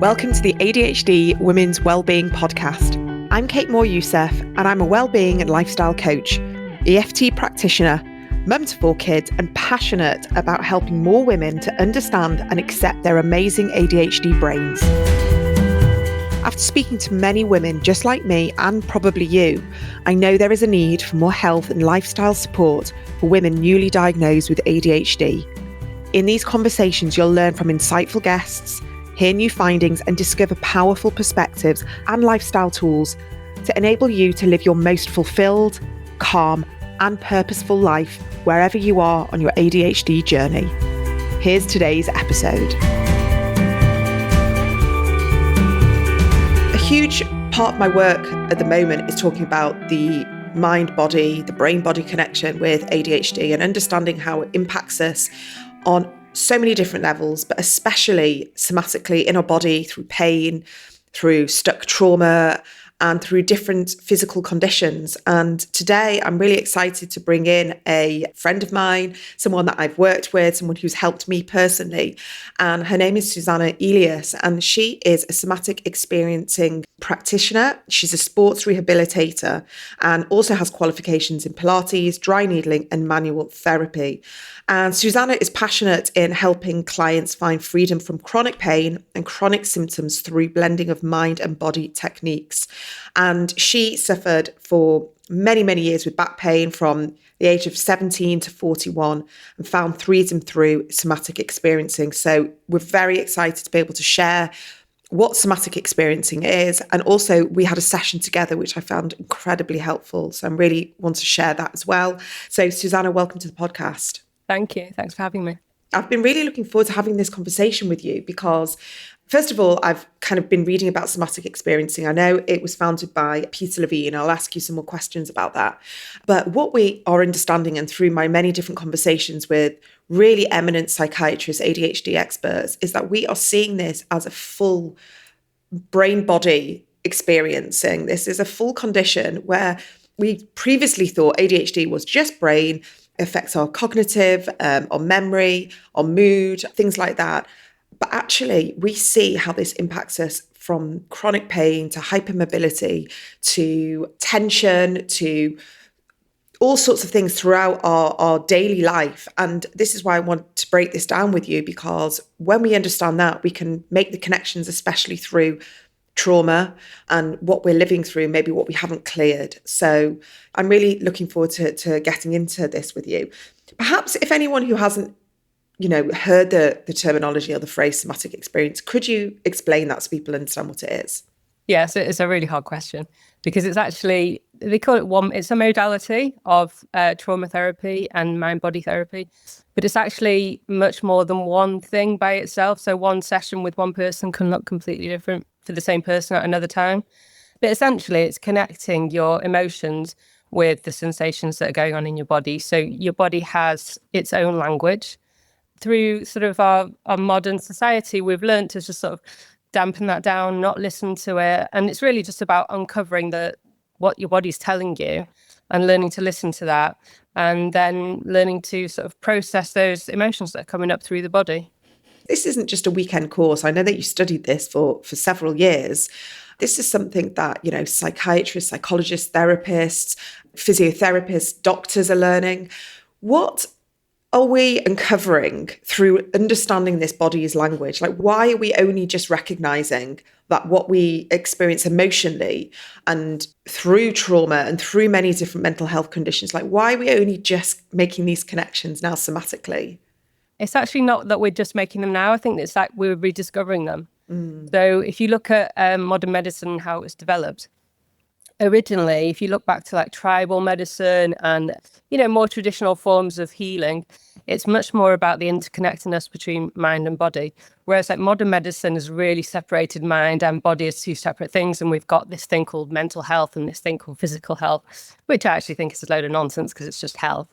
Welcome to the ADHD Women's Wellbeing Podcast. I'm Kate Moore-Youssef, and I'm a wellbeing and lifestyle coach, EFT practitioner, mum to 4 kids, and passionate about helping more women to understand and accept their amazing ADHD brains. After speaking to many women just like me, and probably you, I know there is a need for more health and lifestyle support for women newly diagnosed with ADHD. In these conversations, you'll learn from insightful guests, hear new findings, and discover powerful perspectives and lifestyle tools to enable you to live your most fulfilled, calm, and purposeful life wherever you are on your ADHD journey. Here's today's episode. A huge part of my work at the moment is talking about the mind-body, the brain-body connection with ADHD and understanding how it impacts us on so many different levels, but especially somatically in our body through pain, through stuck trauma, and through different physical conditions. And today I'm really excited to bring in a friend of mine, someone that I've worked with, someone who's helped me personally. And her name is Susanna Elias, and she is a somatic experiencing practitioner. She's a sports rehabilitator and also has qualifications in Pilates, dry needling, and manual therapy. And Susanna is passionate in helping clients find freedom from chronic pain and chronic symptoms through blending of mind and body techniques. And she suffered for many, many years with back pain from the age of 17 to 41 and found freedom through somatic experiencing. So we're very excited to be able to share what somatic experiencing is. And also we had a session together, which I found incredibly helpful. So I really want to share that as well. So Susanna, welcome to the podcast. Thank you. Thanks for having me. I've been really looking forward to having this conversation with you because, first of all, I've kind of been reading about somatic experiencing. I know it was founded by Peter Levine. I'll ask you some more questions about that. But what we are understanding, and through my many different conversations with really eminent psychiatrists, ADHD experts, is that we are seeing this as a full brain-body experiencing. This is a full condition where we previously thought ADHD was just brain, affects our cognitive, our memory, our mood, things like that. But actually, we see how this impacts us from chronic pain to hypermobility to tension to all sorts of things throughout our daily life. And this is why I want to break this down with you, because when we understand that, we can make the connections, especially through trauma and what we're living through, maybe what we haven't cleared. So I'm really looking forward to getting into this with you. Perhaps if anyone who hasn't, heard the terminology or the phrase somatic experience, could you explain that so people understand what it is? Yes, it's a really hard question because it's actually, they call it it's a modality of trauma therapy and mind-body therapy, but it's actually much more than one thing by itself. So one session with one person can look completely different for the same person at another time. But essentially, it's connecting your emotions with the sensations that are going on in your body. So your body has its own language. Through sort of our modern society, we've learned to just sort of dampen that down, not listen to it. And it's really just about uncovering what your body's telling you and learning to listen to that, and then learning to sort of process those emotions that are coming up through the body. This isn't just a weekend course. I know that you studied this for several years. This is something that, psychiatrists, psychologists, therapists, physiotherapists, doctors are learning. What are we uncovering through understanding this body's language? Like, why are we only just recognizing that what we experience emotionally and through trauma and through many different mental health conditions, like why are we only just making these connections now somatically? It's actually not that we're just making them now. I think it's like we're rediscovering them. So if you look at modern medicine and how it was developed, originally, if you look back to like tribal medicine and, more traditional forms of healing, it's much more about the interconnectedness between mind and body. Whereas like modern medicine has really separated mind and body as two separate things. And we've got this thing called mental health and this thing called physical health, which I actually think is a load of nonsense because it's just health.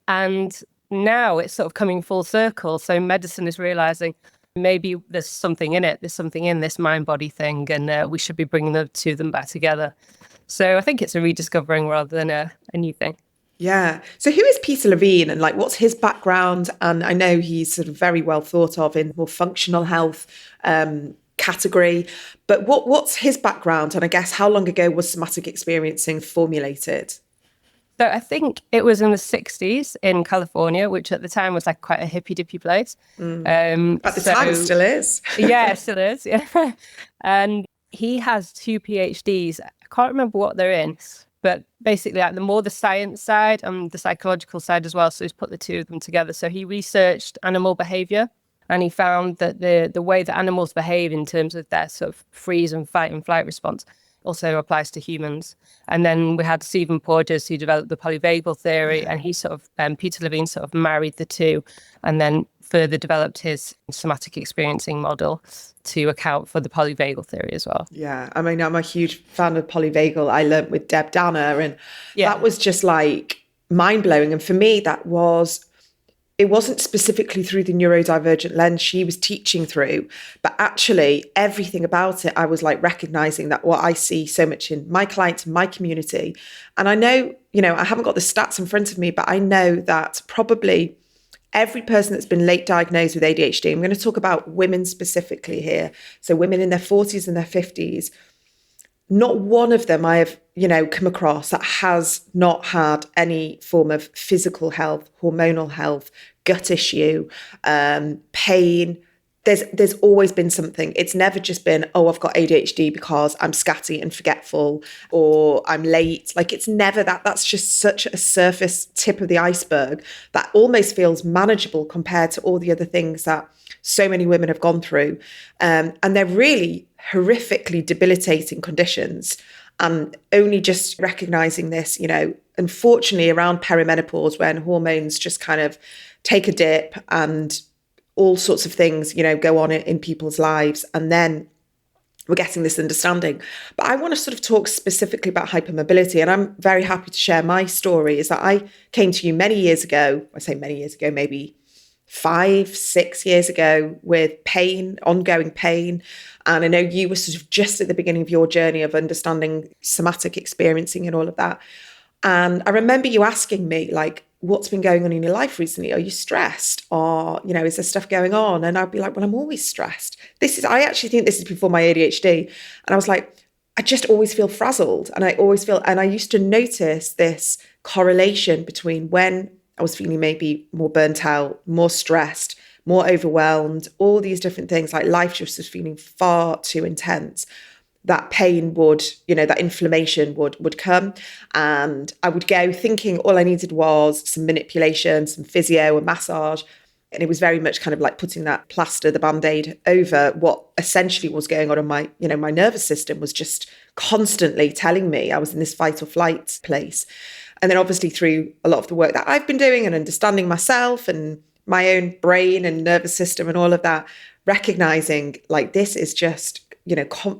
And now it's sort of coming full circle. So medicine is realizing maybe there's something in it. There's something in this mind-body thing, and we should be bringing the two of them back together. So I think it's a rediscovering rather than a new thing. Yeah. So who is Peter Levine and like what's his background? And I know he's sort of very well thought of in more functional health category. But what's his background? And I guess how long ago was somatic experiencing formulated? So I think it was in the 60s in California, which at the time was like quite a hippy-dippy place. At the time, it still is. Yeah, it still is. Yeah. And he has 2 PhDs. I can't remember what they're in, but basically like the more the science side and the psychological side as well. So he's put the two of them together. So he researched animal behavior, and he found that the way that animals behave in terms of their sort of freeze and fight and flight response also applies to humans. And then we had Stephen Porges, who developed the polyvagal theory, and he sort of, Peter Levine sort of married the two and then further developed his somatic experiencing model to account for the polyvagal theory as well. Yeah, I mean, I'm a huge fan of polyvagal. I learned with Deb Danner, and that was just like mind-blowing. And for me, it wasn't specifically through the neurodivergent lens she was teaching through, but actually everything about it, I was like recognizing that what I see so much in my clients, my community. And I know, I haven't got the stats in front of me, but I know that probably every person that's been late diagnosed with ADHD, I'm going to talk about women specifically here. So women in their 40s and their 50s, not one of them I have, come across that has not had any form of physical health, hormonal health, gut issue, pain. There's always been something. It's never just been, oh, I've got ADHD because I'm scatty and forgetful, or I'm late. Like, it's never that. That's just such a surface tip of the iceberg that almost feels manageable compared to all the other things that so many women have gone through. And they're really horrifically debilitating conditions. And only just recognizing this, unfortunately around perimenopause, when hormones just kind of take a dip and all sorts of things, go on in people's lives. And then we're getting this understanding. But I want to sort of talk specifically about hypermobility. And I'm very happy to share my story, is that I came to you many years ago. I say many years ago, maybe 5-6 years ago, with pain, ongoing pain. And I know you were sort of just at the beginning of your journey of understanding somatic experiencing and all of that. And I remember you asking me, like, what's been going on in your life recently? Are you stressed? Or, is there stuff going on? And I'd be like, well, I'm always stressed. I actually think this is before my ADHD. And I was like, I just always feel frazzled. And I used to notice this correlation between when I was feeling maybe more burnt out, more stressed, more overwhelmed, all these different things, like life just was feeling far too intense. That pain would, that inflammation would come, and I would go thinking all I needed was some manipulation, some physio, a massage. And it was very much kind of like putting that plaster, the Band-Aid over what essentially was going on in my, my nervous system was just constantly telling me I was in this fight or flight place. And then obviously through a lot of the work that I've been doing and understanding myself and my own brain and nervous system and all of that, recognizing like this is just,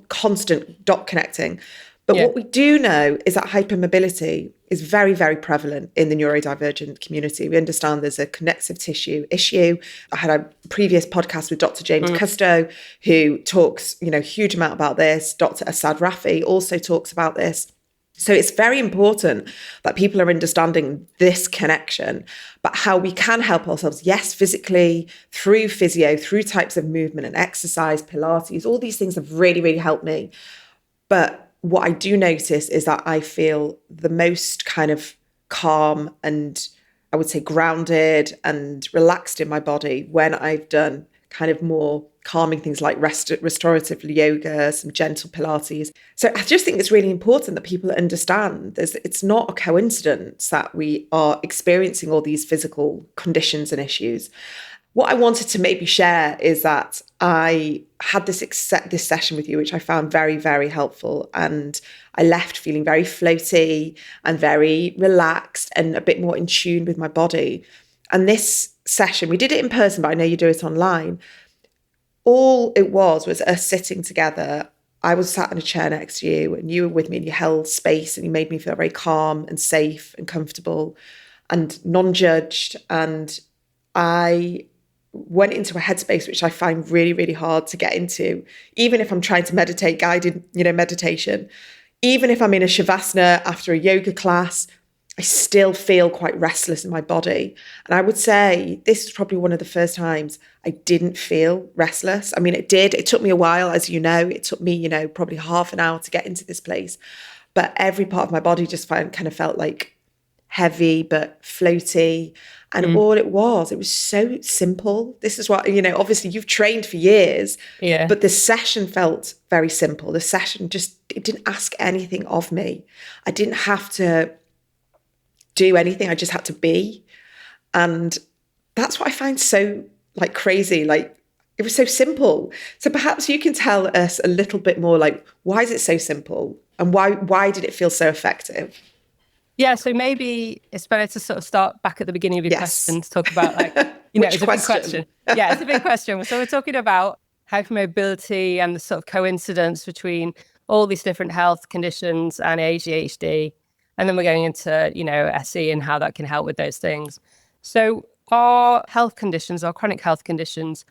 constant dot connecting. But what we do know is that hypermobility is very, very prevalent in the neurodivergent community. We understand there's a connective tissue issue. I had a previous podcast with Dr. James Custo, who talks, huge amount about this. Dr. Asad Rafi also talks about this. So it's very important that people are understanding this connection, but how we can help ourselves, yes, physically, through physio, through types of movement and exercise, Pilates, all these things have really, really helped me. But what I do notice is that I feel the most kind of calm and I would say grounded and relaxed in my body when I've done kind of more calming things like restorative yoga, some gentle Pilates. So I just think it's really important that people understand it's not a coincidence that we are experiencing all these physical conditions and issues. What I wanted to maybe share is that I had this session with you, which I found very, very helpful. And I left feeling very floaty and very relaxed and a bit more in tune with my body. And this session, we did it in person, but I know you do it online. All it was us sitting together. I was sat in a chair next to you and you were with me and you held space and you made me feel very calm and safe and comfortable and non-judged. And I went into a headspace which I find really, really hard to get into, even if I'm trying to meditate, guided, meditation, even if I'm in a shavasana after a yoga class. I still feel quite restless in my body. And I would say this is probably one of the first times I didn't feel restless. I mean, it did. It took me a while, as you know. It took me, probably half an hour to get into this place. But every part of my body just kind of felt like heavy but floaty. And all it was so simple. This is what, obviously you've trained for years, but the session felt very simple. The session it didn't ask anything of me. I didn't have to do anything. I just had to be. And that's what I find so crazy. It was so simple. So perhaps you can tell us a little bit more, why is it so simple and why did it feel so effective? Yeah, so maybe it's better to sort of start back at the beginning of your question to talk about Which it's a big question. Yeah, it's a big question. So we're talking about hypermobility and the sort of coincidence between all these different health conditions and ADHD. And then we're going into, SE and how that can help with those things. So our health conditions, our chronic health conditions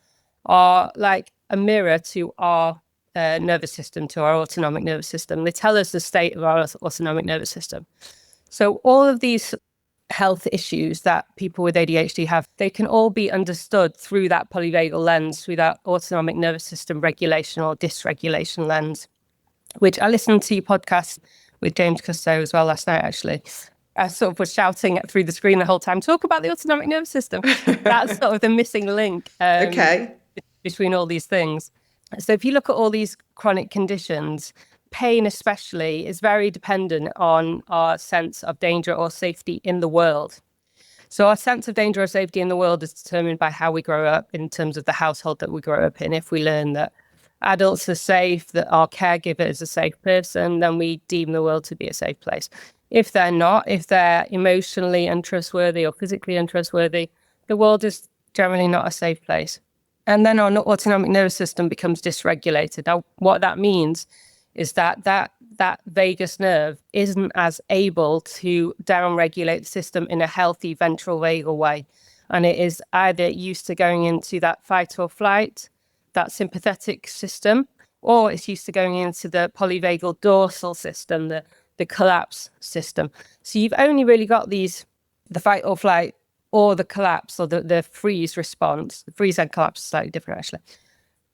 are like a mirror to our nervous system, to our autonomic nervous system. They tell us the state of our autonomic nervous system. So all of these health issues that people with ADHD have, they can all be understood through that polyvagal lens, through that autonomic nervous system regulation or dysregulation lens, which I listened to your podcast with James Cousteau as well last night, actually. I sort of was shouting through the screen the whole time, talk about the autonomic nervous system. That's sort of the missing link between all these things. So if you look at all these chronic conditions, pain especially is very dependent on our sense of danger or safety in the world. So our sense of danger or safety in the world is determined by how we grow up in terms of the household that we grow up in. If we learn that adults are safe, that our caregiver is a safe person, then we deem the world to be a safe place. If they're not, if they're emotionally untrustworthy or physically untrustworthy, the world is generally not a safe place. And then our autonomic nervous system becomes dysregulated. Now, what that means is that vagus nerve isn't as able to downregulate the system in a healthy ventral vagal way. And it is either used to going into that fight or flight, that sympathetic system, or it's used to going into the polyvagal dorsal system, the collapse system. So you've only really got the fight or flight or the collapse or the freeze response. The freeze and collapse is slightly different, actually.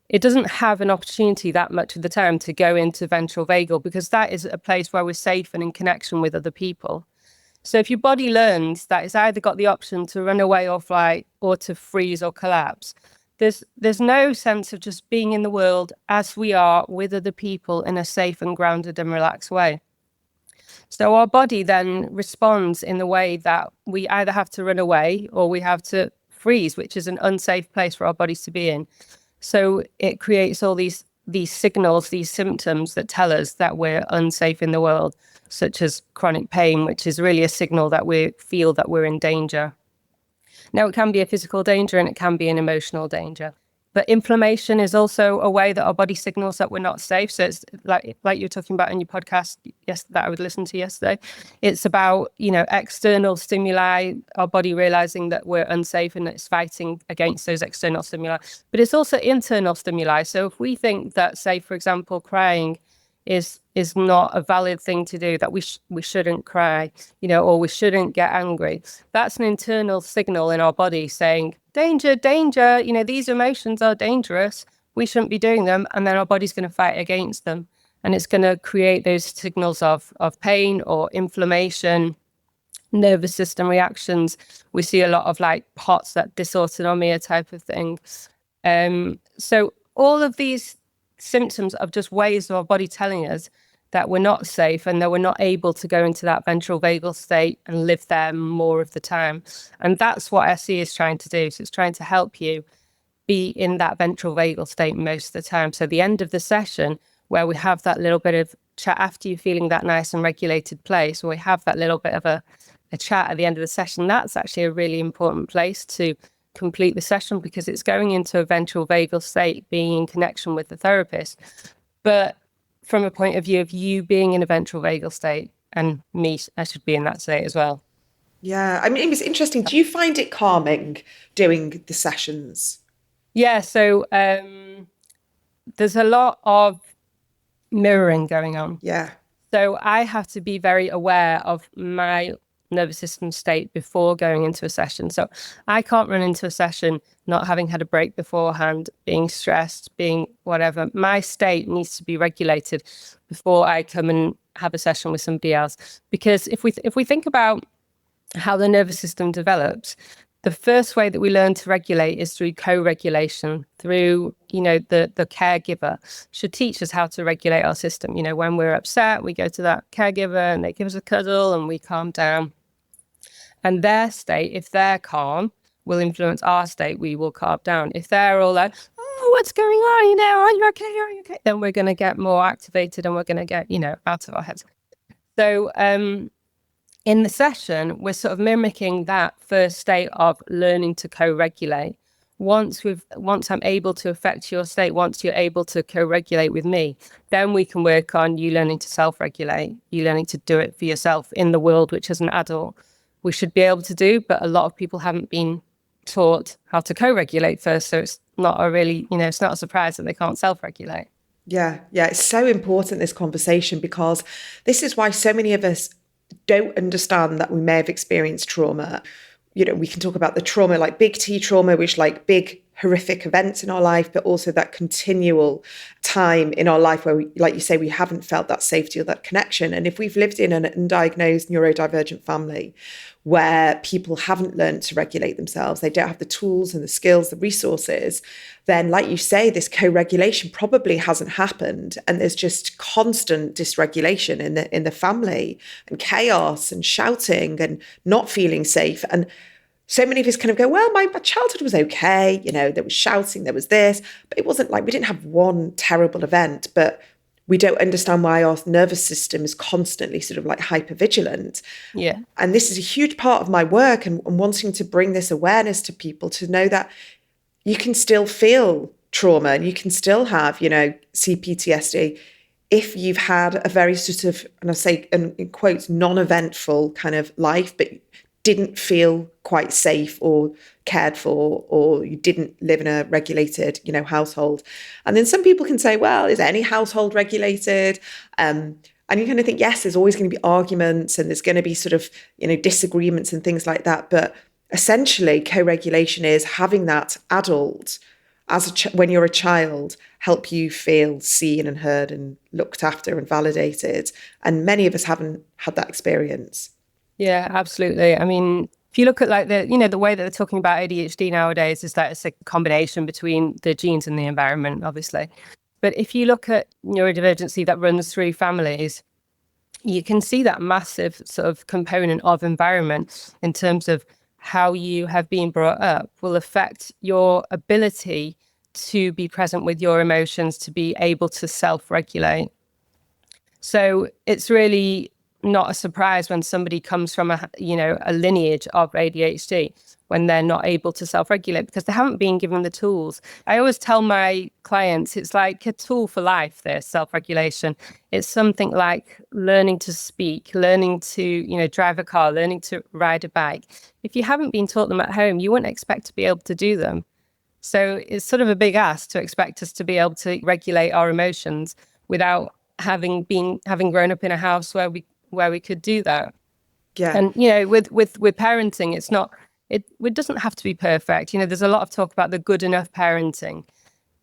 It doesn't have an opportunity that much of the time to go into ventral vagal because that is a place where we're safe and in connection with other people. So if your body learns that it's either got the option to run away or fly or to freeze or collapse, there's no sense of just being in the world as we are with other people in a safe and grounded and relaxed way. So our body then responds in the way that we either have to run away or we have to freeze, which is an unsafe place for our bodies to be in. So it creates all these signals, these symptoms that tell us that we're unsafe in the world, such as chronic pain, which is really a signal that we feel that we're in danger. Now, it can be a physical danger and it can be an emotional danger. But inflammation is also a way that our body signals that we're not safe. So it's like you're talking about in your podcast that I would listen to yesterday. It's about, external stimuli, our body realizing that we're unsafe and it's fighting against those external stimuli. But it's also internal stimuli. So if we think that, say, for example, crying is not a valid thing to do, that we shouldn't cry, or we shouldn't get angry, that's an internal signal in our body saying, danger, danger, these emotions are dangerous, we shouldn't be doing them. And then our body's going to fight against them. And it's going to create those signals of pain or inflammation, nervous system reactions. We see a lot of POTS, that dysautonomia type of thing. So all of these symptoms of just ways of our body telling us that we're not safe and that we're not able to go into that ventral vagal state and live there more of the time. And that's what SE is trying to do. So it's trying to help you be in that ventral vagal state most of the time. So the end of the session, where we have that little bit of chat after you're feeling that nice and regulated place, where we have that little bit of a chat at the end of the session, that's actually a really important place to complete the session because it's going into a ventral vagal state, being in connection with the therapist. But from a point of view of you being in a ventral vagal state, and me, I should be in that state as well. Yeah, I mean, it was interesting. Do you find it calming doing the sessions? Yeah, so there's a lot of mirroring going on. Yeah. So I have to be very aware of my nervous system state before going into a session. So I can't run into a session not having had a break beforehand, being stressed, being whatever. My state needs to be regulated before I come and have a session with somebody else. Because if we think about how the nervous system develops, the first way that we learn to regulate is through co-regulation, through, the caregiver should teach us how to regulate our system. When we're upset, we go to that caregiver and they give us a cuddle and we calm down. And their state, if they're calm, will influence our state. We will calm down. If they're all like, oh, what's going on? Are you okay? Are you okay? Then we're going to get more activated and we're going to get, out of our heads. So, in the session, we're sort of mimicking that first state of learning to co-regulate. Once I'm able to affect your state, once you're able to co-regulate with me, then we can work on you learning to self-regulate, you learning to do it for yourself in the world, which as an adult, we should be able to do, but a lot of people haven't been taught how to co-regulate first. So it's not it's not a surprise that they can't self-regulate. Yeah. It's so important, this conversation, because this is why so many of us don't understand that we may have experienced trauma. We can talk about the trauma, like big T trauma, which like big horrific events in our life, but also that continual time in our life where we, like you say, we haven't felt that safety or that connection. And if we've lived in an undiagnosed neurodivergent family where people haven't learned to regulate themselves, they don't have the tools and the skills, the resources, then like you say, this co-regulation probably hasn't happened. And there's just constant dysregulation in the family, and chaos and shouting and not feeling safe. And so many of us kind of go, well, my childhood was okay. There was shouting, there was this, but it wasn't like we didn't have one terrible event, but we don't understand why our nervous system is constantly sort of like hypervigilant. Yeah. And this is a huge part of my work and wanting to bring this awareness to people to know that you can still feel trauma and you can still have, CPTSD if you've had a very sort of, and I say in quotes, non-eventful kind of life, but didn't feel quite safe or cared for, or you didn't live in a regulated, household. And then some people can say, well, is any household regulated? And you kind of think, yes, there's always going to be arguments and there's going to be sort of, disagreements and things like that. But essentially, co-regulation is having that adult, when you're a child, help you feel seen and heard and looked after and validated. And many of us haven't had that experience. Yeah, absolutely. I mean, if you look at like the way that they're talking about ADHD nowadays is that it's a combination between the genes and the environment, obviously. But if you look at neurodivergency that runs through families, you can see that massive sort of component of environment in terms of how you have been brought up will affect your ability to be present with your emotions, to be able to self-regulate. So it's really not a surprise when somebody comes from a lineage of ADHD when they're not able to self-regulate because they haven't been given the tools. I always tell my clients it's like a tool for life, this self-regulation. It's something like learning to speak, learning to, drive a car, learning to ride a bike. If you haven't been taught them at home, you wouldn't expect to be able to do them. So it's sort of a big ask to expect us to be able to regulate our emotions without having grown up in a house where we could do that. Yeah. And with parenting, it doesn't have to be perfect. There's a lot of talk about the good enough parenting,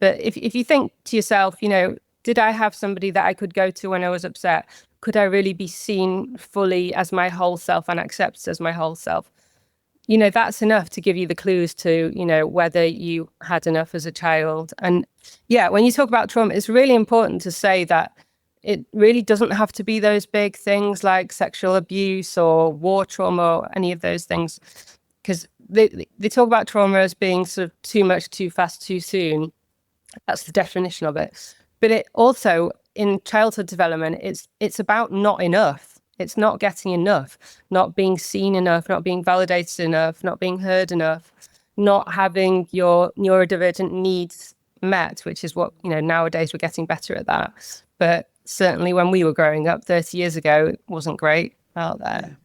but if you think to yourself, did I have somebody that I could go to when I was upset? Could I really be seen fully as my whole self and accepted as my whole self? That's enough to give you the clues to whether you had enough as a child. And yeah, when you talk about trauma, it's really important to say that it really doesn't have to be those big things like sexual abuse or war trauma or any of those things, because they talk about trauma as being sort of too much, too fast, too soon. That's the definition of it. But it also, in childhood development, it's about not enough. It's not getting enough, not being seen enough, not being validated enough, not being heard enough, not having your neurodivergent needs met, which is what, nowadays we're getting better at that. But certainly when we were growing up 30 years ago, it wasn't great out there.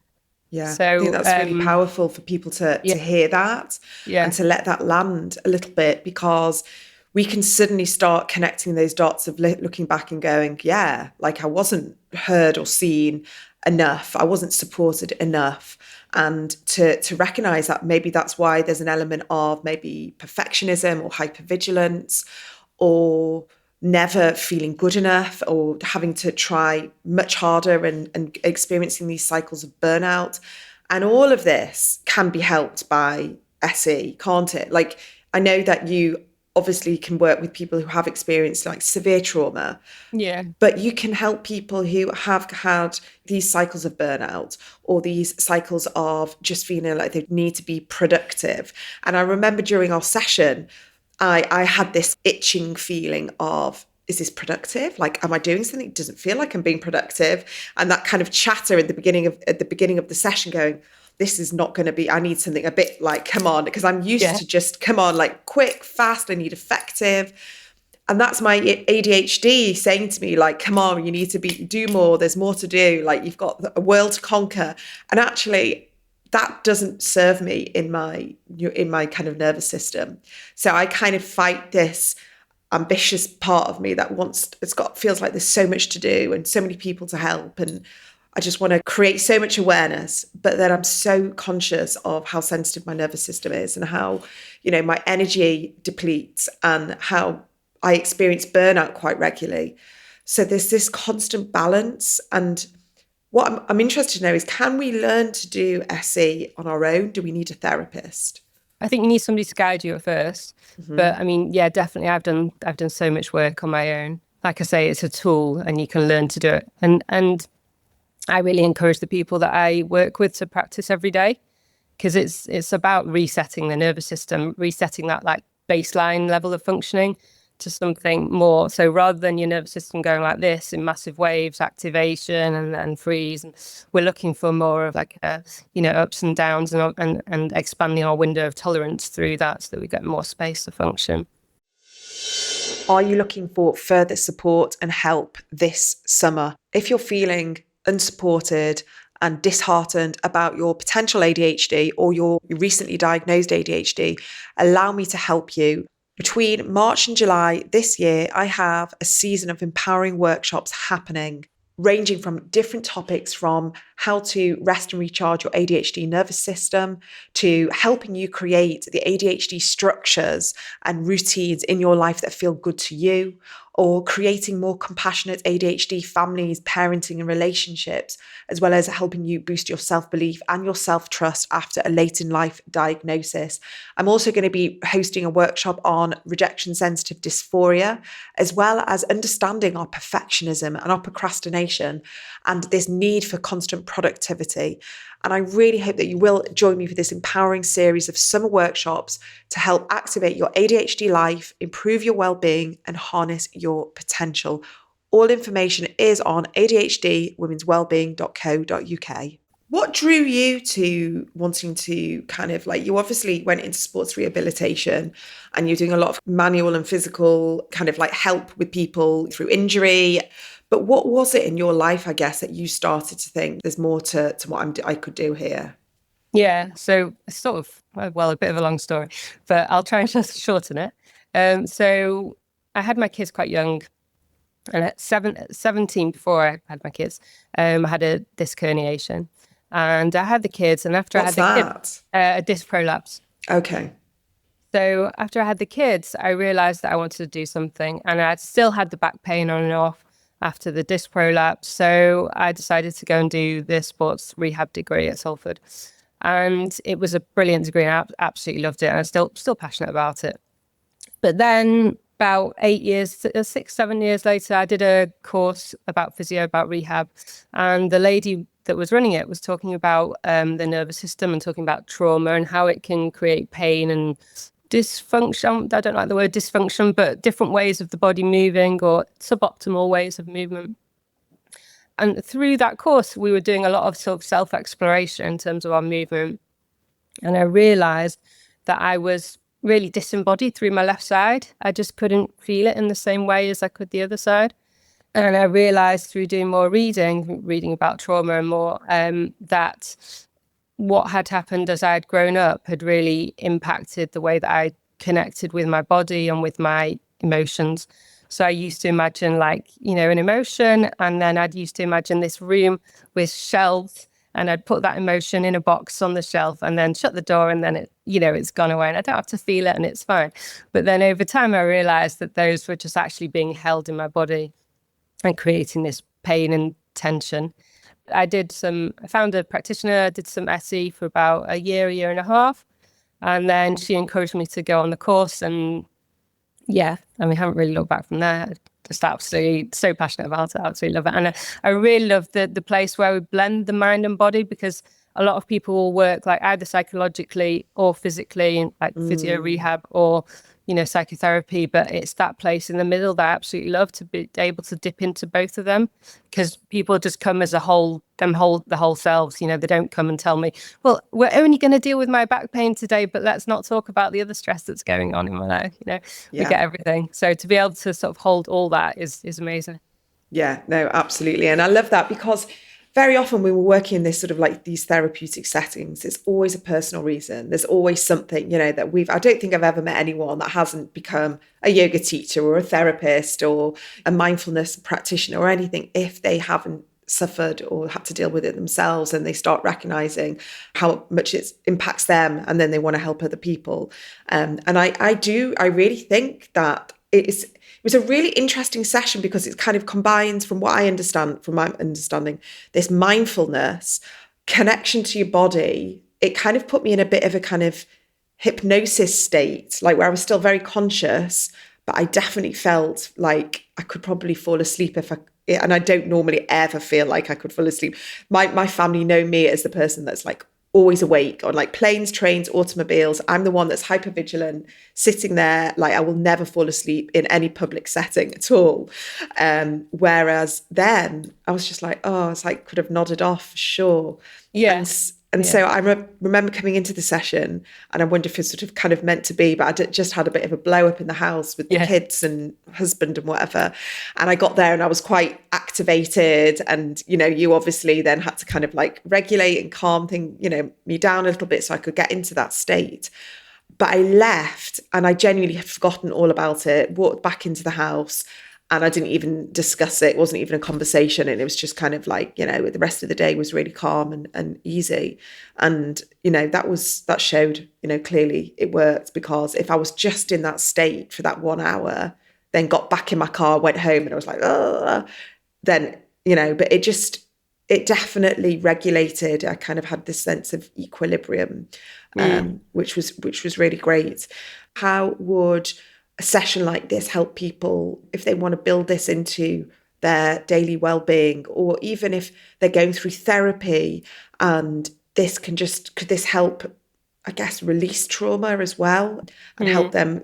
Yeah, so, I think that's really powerful for people to hear that and to let that land a little bit, because we can suddenly start connecting those dots of looking back and going, yeah, like I wasn't heard or seen enough. I wasn't supported enough. And to recognize that maybe that's why there's an element of maybe perfectionism or hypervigilance, or never feeling good enough, or having to try much harder and experiencing these cycles of burnout. And all of this can be helped by SE, can't it? Like, I know that you obviously can work with people who have experienced like severe trauma. Yeah. But you can help people who have had these cycles of burnout, or these cycles of just feeling like they need to be productive. And I remember during our session, I had this itching feeling of, is this productive? Like, am I doing something? It doesn't feel like I'm being productive. And that kind of chatter at the beginning of the session going, this is not going to be, I need something a bit like, come on, because I'm used to just, come on, like quick, fast, I need effective. And that's my ADHD saying to me, like, come on, you need to do more. There's more to do. Like, you've got a world to conquer. And actually, that doesn't serve me in my kind of nervous system. So I kind of fight this ambitious part of me that feels like there's so much to do and so many people to help. And I just want to create so much awareness, but then I'm so conscious of how sensitive my nervous system is, and how, my energy depletes, and how I experience burnout quite regularly. So there's this constant balance. And what I'm interested to know is, can we learn to do SE on our own? Do we need a therapist? I think you need somebody to guide you at first. Mm-hmm. But I mean, yeah, definitely. I've done so much work on my own. Like I say, it's a tool and you can learn to do it. And I really encourage the people that I work with to practice every day, because it's about resetting the nervous system, resetting that like baseline level of functioning to something more. So rather than your nervous system going like this in massive waves, activation and freeze, and we're looking for more of like ups and downs, and expanding our window of tolerance through that, so that we get more space to function. Are you looking for further support and help this summer? If you're feeling unsupported and disheartened about your potential ADHD or your recently diagnosed ADHD, allow me to help you. Between March and July this year, I have a season of empowering workshops happening, ranging from different topics, from how to rest and recharge your ADHD nervous system, to helping you create the ADHD structures and routines in your life that feel good to you, or creating more compassionate ADHD families, parenting and relationships, as well as helping you boost your self-belief and your self-trust after a late in life diagnosis. I'm also going to be hosting a workshop on rejection-sensitive dysphoria, as well as understanding our perfectionism and our procrastination and this need for constant productivity. And I really hope that you will join me for this empowering series of summer workshops to help activate your ADHD life, improve your well-being, and harness your potential. All information is on ADHDwomenswellbeing.co.uk. What drew you to wanting to kind of like, you obviously went into sports rehabilitation and you're doing a lot of manual and physical kind of like help with people through injury. But what was it in your life, I guess, that you started to think there's more to what I could do here? Yeah, so it's sort of, well, a bit of a long story, but I'll try and just shorten it. So I had my kids quite young, and at 17, before I had my kids, I had a disc herniation. And I had the kids, and after What's I had the kids, a disc prolapse. Okay. So after I had the kids, I realised that I wanted to do something, and I still had the back pain on and off after the disc prolapse. So I decided to go and do the sports rehab degree at Salford. And it was a brilliant degree, and I absolutely loved it. And I'm still passionate about it. But then about 6, 7 years later, I did a course about physio, about rehab. And the lady that was running it was talking about the nervous system and talking about trauma and how it can create pain and dysfunction. I don't like the word dysfunction, but different ways of the body moving, or suboptimal ways of movement. And through that course, we were doing a lot of sort of self-exploration in terms of our movement. And I realized that I was really disembodied through my left side. I just couldn't feel it in the same way as I could the other side. And I realized through doing more reading about trauma and more, that what had happened as I had grown up had really impacted the way that I connected with my body and with my emotions. So I used to imagine like, you know, an emotion, and then I'd used to imagine this room with shelves, and I'd put that emotion in a box on the shelf and then shut the door, and then it, you know, it's gone away and I don't have to feel it and it's fine. But then over time I realized that those were just actually being held in my body and creating this pain and tension. I found a practitioner, did some SE for about a year and a half. And then she encouraged me to go on the course, and yeah, I mean, I haven't really looked back from there. Just absolutely so passionate about it. Absolutely love it. And I really love the place where we blend the mind and body, because a lot of people will work like either psychologically or physically, like physio rehab or, you know, psychotherapy. But it's that place in the middle that I absolutely love, to be able to dip into both of them, because people just come as a whole, the whole selves. You know, they don't come and tell me, well, we're only going to deal with my back pain today, but let's not talk about the other stress that's going on in my life. You know, we get everything. So to be able to sort of hold all that is amazing. Yeah, no, absolutely. And I love that, because very often when we're working in this sort of like these therapeutic settings, it's always a personal reason. There's always something, you know, that I don't think I've ever met anyone that hasn't become a yoga teacher or a therapist or a mindfulness practitioner or anything if they haven't suffered or had to deal with it themselves, and they start recognizing how much it impacts them, and then they want to help other people. And I really think that it was a really interesting session, because it kind of combines, from my understanding, this mindfulness, connection to your body. It kind of put me in a bit of a kind of hypnosis state, like where I was still very conscious, but I definitely felt like I could probably fall asleep and I don't normally ever feel like I could fall asleep. My family know me as the person that's like always awake on like planes, trains, automobiles. I'm the one that's hypervigilant, sitting there, like I will never fall asleep in any public setting at all. Whereas then I was just like, oh, it's like could have nodded off for sure. So I remember coming into the session, and I wonder if it's sort of kind of meant to be, but I just had a bit of a blow up in the house with the kids and husband and whatever. And I got there and I was quite activated, and, you know, you obviously then had to kind of like regulate and calm me down a little bit so I could get into that state. But I left and I genuinely had forgotten all about it, walked back into the house, and I didn't even discuss it. It wasn't even a conversation. And it was just kind of like, you know, the rest of the day was really calm and easy. And, you know, that showed, you know, clearly it worked, because if I was just in that state for that 1 hour, then got back in my car, went home, and I was like, oh, then, you know, but it definitely regulated. I kind of had this sense of equilibrium, which was really great. How would a session like this help people if they want to build this into their daily well-being, or even if they're going through therapy, and could this help, I guess, release trauma as well, and help them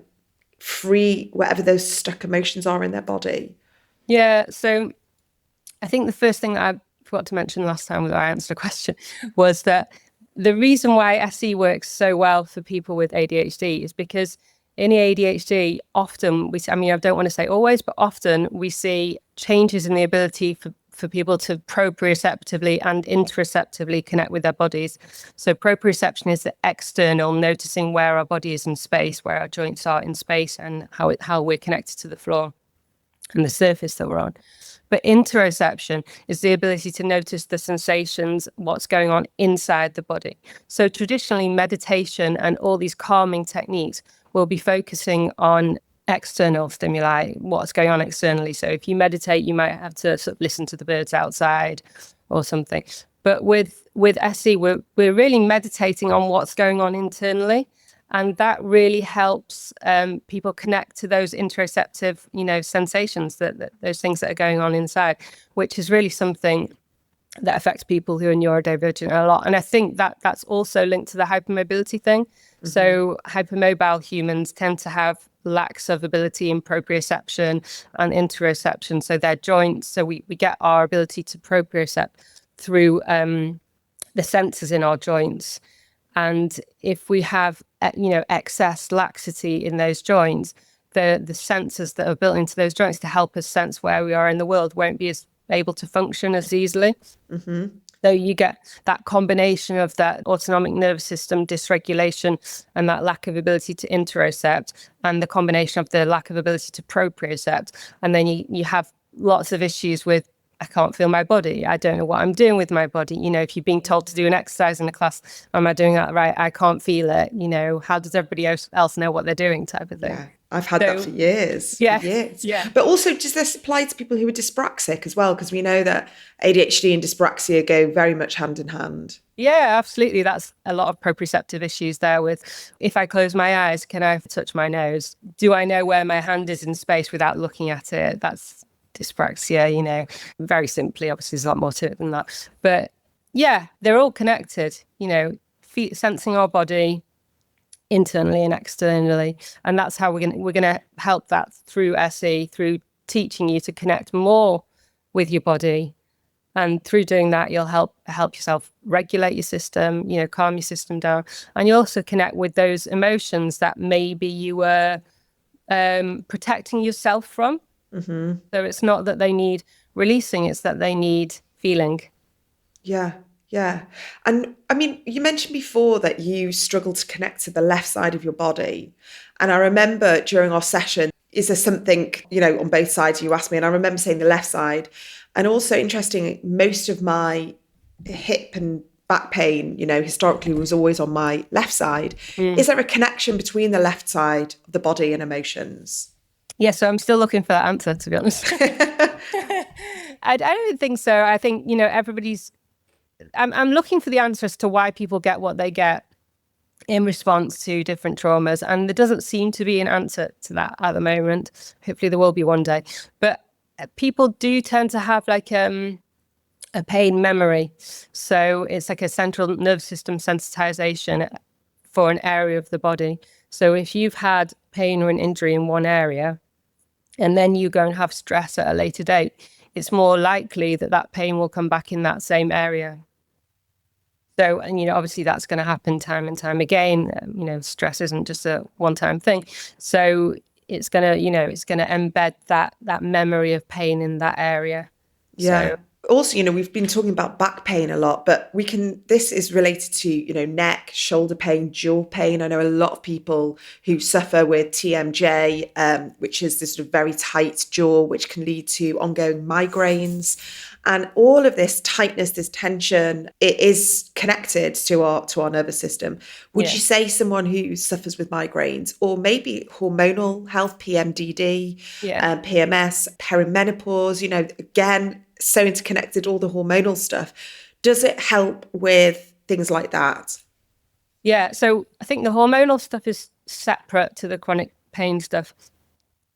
free whatever those stuck emotions are in their body? Yeah, so I think the first thing that I forgot to mention last time when I answered a question was that the reason why SE works so well for people with ADHD is because in the ADHD, often I don't want to say always, but often we see changes in the ability for people to proprioceptively and interoceptively connect with their bodies. So proprioception is the external, noticing where our body is in space, where our joints are in space, and how we're connected to the floor and the surface that we're on. But interoception is the ability to notice the sensations, what's going on inside the body. So traditionally, meditation and all these calming techniques will be focusing on external stimuli, what's going on externally. So if you meditate, you might have to sort of listen to the birds outside or something. But with SE, we're really meditating on what's going on internally. And that really helps people connect to those interoceptive, you know, sensations, that those things that are going on inside, which is really something that affects people who are neurodivergent a lot. And I think that's also linked to the hypermobility thing. Mm-hmm. So hypermobile humans tend to have lacks of ability in proprioception and interoception. So their joints, so we get our ability to propriocept through the sensors in our joints. And if we have, you know, excess laxity in those joints, the sensors that are built into those joints to help us sense where we are in the world won't be as able to function as easily. Mm-hmm. So you get that combination of that autonomic nervous system dysregulation and that lack of ability to interocept, and the combination of the lack of ability to propriocept. And then you have lots of issues with, I can't feel my body. I don't know what I'm doing with my body. You know, if you're being told to do an exercise in a class, am I doing that right? I can't feel it. You know, how does everybody else know what they're doing, type of thing. Yeah, I've had that for years. Yeah. For years. Yeah. But also, does this apply to people who are dyspraxic as well? Because we know that ADHD and dyspraxia go very much hand in hand. Yeah, absolutely. That's a lot of proprioceptive issues there with, if I close my eyes, can I touch my nose? Do I know where my hand is in space without looking at it? That's dyspraxia, you know, very simply. Obviously, there's a lot more to it than that. But yeah, they're all connected, you know, sensing our body internally and externally. And that's how we're gonna help that through SE, through teaching you to connect more with your body. And through doing that, you'll help yourself regulate your system, you know, calm your system down. And you also connect with those emotions that maybe you were protecting yourself from. Mm-hmm. So it's not that they need releasing, it's that they need feeling. Yeah, yeah. And I mean, you mentioned before that you struggle to connect to the left side of your body. And I remember during our session, is there something, you know, on both sides you asked me, and I remember saying the left side. And also interesting, most of my hip and back pain, you know, historically was always on my left side. Is there a connection between the left side of the body and emotions? Yeah, so I'm still looking for that answer, to be honest. I don't think so. I think, you know, I'm looking for the answer as to why people get what they get in response to different traumas. And there doesn't seem to be an answer to that at the moment. Hopefully there will be one day. But people do tend to have like a pain memory. So it's like a central nervous system sensitization for an area of the body. So if you've had pain or an injury in one area, and then you go and have stress at a later date, it's more likely that that pain will come back in that same area. So, and, you know, obviously that's going to happen time and time again. You know, stress isn't just a one-time thing. So it's going to, you know, it's going to embed that memory of pain in that area. Yeah. So, also, you know, we've been talking about back pain a lot, but this is related to, you know, neck, shoulder pain, jaw pain. I know a lot of people who suffer with TMJ, which is this sort of very tight jaw, which can lead to ongoing migraines. And all of this tightness, this tension, it is connected to our nervous system. Would you say someone who suffers with migraines, or maybe hormonal health, PMDD, PMS, perimenopause, you know, again, so interconnected, all the hormonal stuff, does it help with things like that? Yeah, so I think the hormonal stuff is separate to the chronic pain stuff.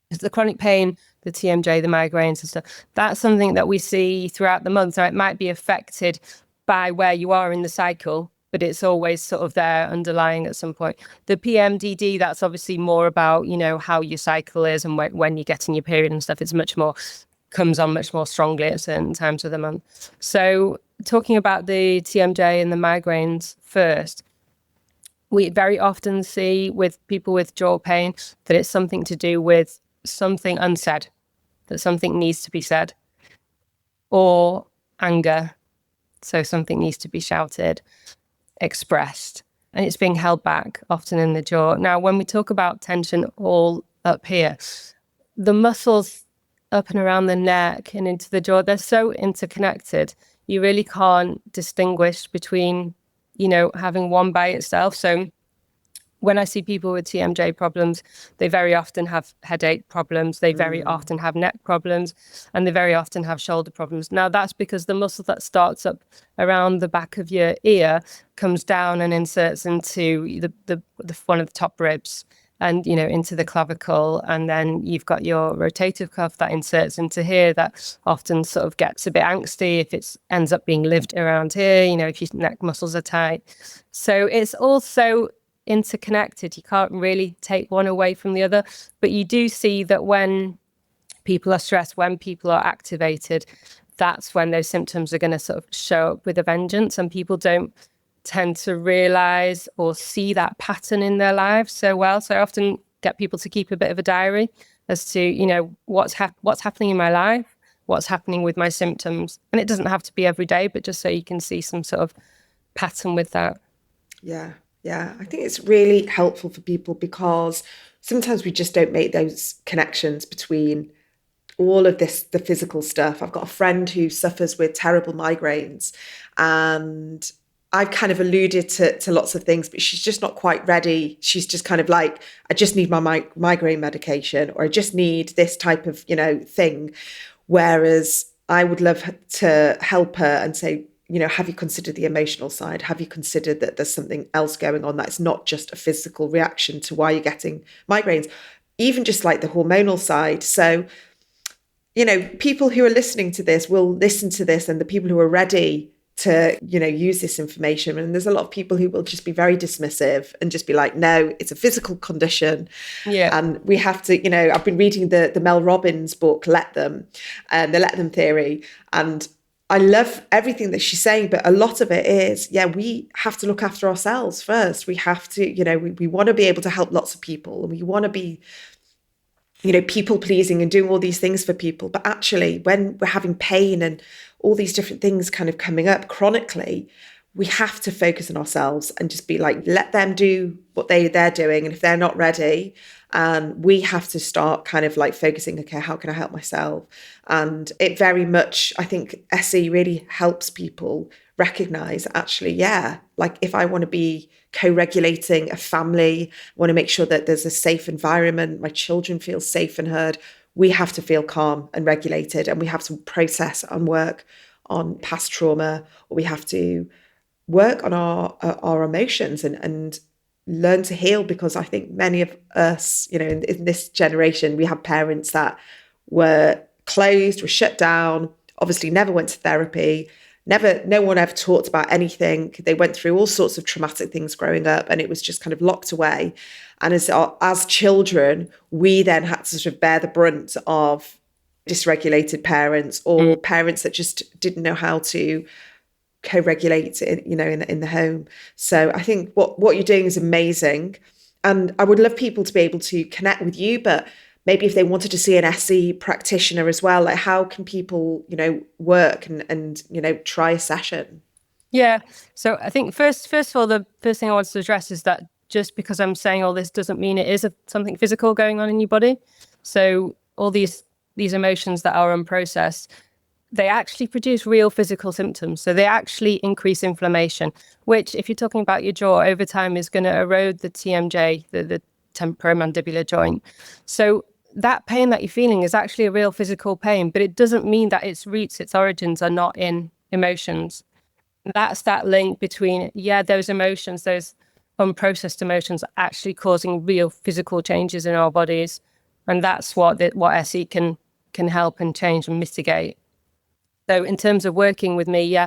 The chronic pain, the TMJ, the migraines and stuff, that's something that we see throughout the month. So it might be affected by where you are in the cycle, but it's always sort of there underlying at some point. The PMDD, that's obviously more about, you know, how your cycle is and when you're getting your period and stuff. It's comes on much more strongly at certain times of the month. So talking about the TMJ and the migraines first, we very often see with people with jaw pain that it's something to do with something unsaid, that something needs to be said, or anger. So something needs to be shouted, expressed, and it's being held back often in the jaw. Now, when we talk about tension all up here, the muscles up and around the neck and into the jaw, they're so interconnected. You really can't distinguish between, you know, having one by itself. So when I see people with TMJ problems, they very often have headache problems, they very often have neck problems, and they very often have shoulder problems. Now, that's because the muscle that starts up around the back of your ear comes down and inserts into the one of the top ribs, and, you know, into the clavicle. And then you've got your rotator cuff that inserts into here, that often sort of gets a bit angsty if it ends up being lived around here, you know, if your neck muscles are tight. So it's also interconnected. You can't really take one away from the other, but you do see that when people are stressed, when people are activated, that's when those symptoms are going to sort of show up with a vengeance, and people don't tend to realize or see that pattern in their lives so well. So I often get people to keep a bit of a diary as to, you know, what's happening in my life, what's happening with my symptoms. And it doesn't have to be every day, but just so you can see some sort of pattern with that. Yeah. I think it's really helpful for people because sometimes we just don't make those connections between all of this, the physical stuff. I've got a friend who suffers with terrible migraines, and I've kind of alluded to lots of things, but she's just not quite ready. She's just kind of like, I just need my migraine medication, or I just need this type of, thing. Whereas I would love to help her and say, have you considered the emotional side? Have you considered that there's something else going on that's not just a physical reaction to why you're getting migraines, even just like the hormonal side? So, people who are listening to this will listen to this, and the people who are ready to, use this information. And there's a lot of people who will just be very dismissive and just be like, no, it's a physical condition. Yeah. And we have to, I've been reading the Mel Robbins book, Let Them, the Let Them theory. And I love everything that she's saying, but a lot of it is, we have to look after ourselves first. We have to, we want to be able to help lots of people, and we want to be, people pleasing and doing all these things for people. But actually, when we're having pain and all these different things kind of coming up chronically, we have to focus on ourselves and just be like, let them do what they're doing. And if they're not ready, we have to start kind of like focusing, okay, how can I help myself? And it very much, I think SE really helps people recognize, actually, like if I want to be co-regulating a family, I want to make sure that there's a safe environment, my children feel safe and heard, we have to feel calm and regulated, and we have to process and work on past trauma, or we have to work on our emotions and learn to heal. Because I think many of us, in this generation, we have parents that were closed, were shut down, obviously never went to therapy, no one ever talked about anything. They went through all sorts of traumatic things growing up, and it was just kind of locked away. And as children, we then had to sort of bear the brunt of dysregulated parents, or parents that just didn't know how to co-regulate in the home. So I think what you're doing is amazing, and I would love people to be able to connect with you. But maybe if they wanted to see an SE practitioner as well, like how can people work and try a session? Yeah. So I think first of all, the first thing I want to address is that just because I'm saying all this doesn't mean it is something physical going on in your body. So all these emotions that are unprocessed, they actually produce real physical symptoms. So they actually increase inflammation, which, if you're talking about your jaw, over time is going to erode the TMJ, the temporomandibular joint. So that pain that you're feeling is actually a real physical pain, but it doesn't mean that its roots, its origins are not in emotions. That's that link between, those emotions, those unprocessed emotions, are actually causing real physical changes in our bodies. And that's what SE can help and change and mitigate. So in terms of working with me, you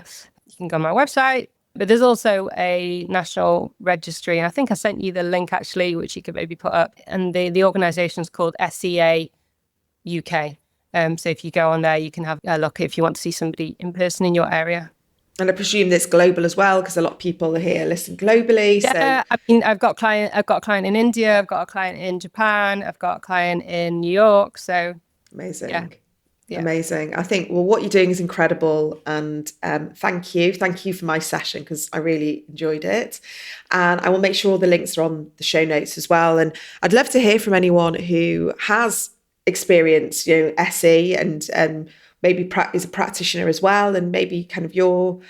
can go on my website, but there's also a national registry. And I think I sent you the link actually, which you could maybe put up. And the organisation is called SEA UK. So if you go on there, you can have a look if you want to see somebody in person in your area. And I presume this global as well, because a lot of people here listen globally. Yeah, so I mean, I've got a client in India, I've got a client in Japan, I've got a client in New York. So amazing. Yeah. Amazing. I think, what you're doing is incredible. And thank you for my session, because I really enjoyed it. And I will make sure all the links are on the show notes as well. And I'd love to hear from anyone who has experienced, SE and maybe is a practitioner as well, and maybe kind of your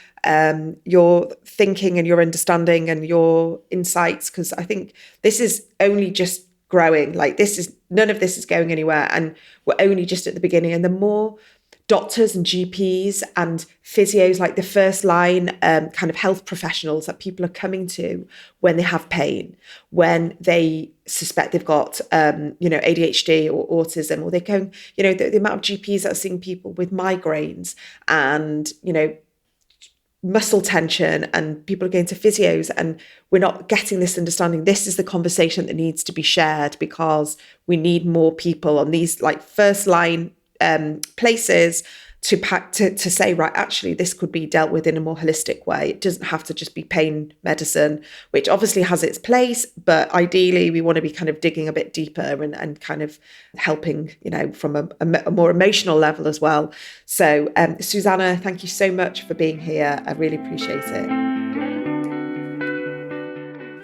thinking and your understanding and your insights, because I think this is only just growing. Like none of this is going anywhere, and we're only just at the beginning. And the more doctors and GPs and physios, like the first line kind of health professionals that people are coming to when they have pain, when they suspect they've got ADHD or autism, or they're going, the amount of GPs that are seeing people with migraines and muscle tension, and people are going to physios, and we're not getting this understanding. This is the conversation that needs to be shared, because we need more people on these like first line places to say, right, actually, this could be dealt with in a more holistic way. It doesn't have to just be pain medicine, which obviously has its place, but ideally we want to be kind of digging a bit deeper and kind of helping, from a more emotional level as well. So, Susanna, thank you so much for being here. I really appreciate it.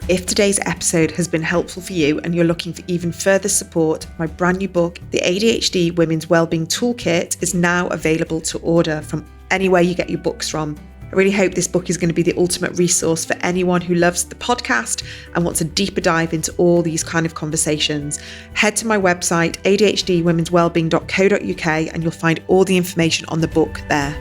If today's episode has been helpful for you and you're looking for even further support, my brand new book, The ADHD Women's Wellbeing Toolkit, is now available to order from anywhere you get your books from. I really hope this book is going to be the ultimate resource for anyone who loves the podcast and wants a deeper dive into all these kind of conversations. Head to my website, adhdwomenswellbeing.co.uk, and you'll find all the information on the book there.